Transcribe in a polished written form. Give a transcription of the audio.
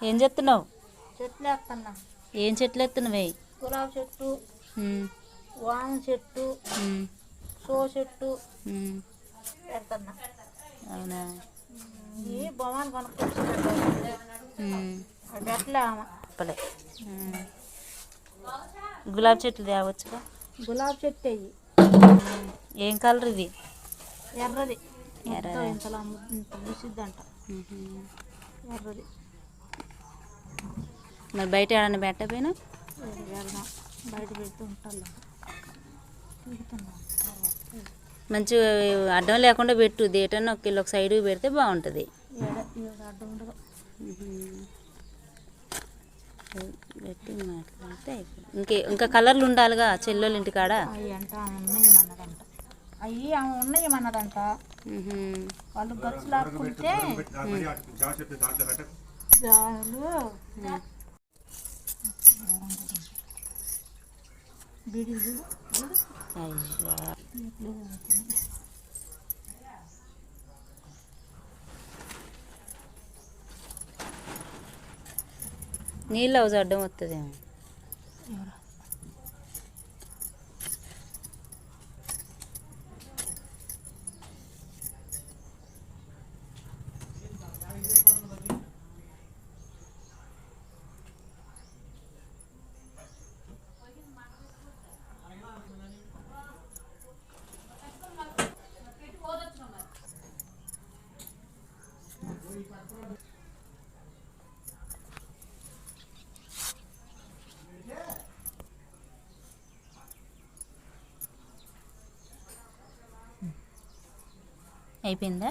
ఏం చేస్తున్నావు? చెట్లు వేస్తున్నా. ఏం చెట్లు ఎత్తున్నావే? గులాబీ చెట్టు, వాన చెట్టు, షో చెట్టు పెడుతున్నా. అవునా? ఈ బొమ్మను కొనుక్కొచ్చి పెట్టలే. గులాబీ చెట్లు తేవచ్చుగా. గులాబీ చెట్టు అయ్యి ఏం కలర్ ఇది? ఎర్రది. ఇంతలా ఇంత ముసిద్దంట. ఎర్రది. మరి బయట ఏడన్నా పెట్టపోయినా? బయట పెడుతూ ఉంటాను. మంచిగా అడ్డం లేకుండా పెట్టు. దేటన్నా ఒక సైడ్కి పెడితే బాగుంటుంది. అడ్డం ఉండదు. పెట్టి మాట్లాడితే ఇంకా కలర్లు ఉండాలిగా చెల్లెళ్ళ ఇంటికాడ. అవి అంట ఉన్నాయమన్నదంట. అవి ఆమె ఉన్నాయమన్నదంట. వాళ్ళు గచ్చు లాక్కుంటే నీళ్ళు హౌస్ అడ్డం వస్తుందేమో. అయిపోయిందా?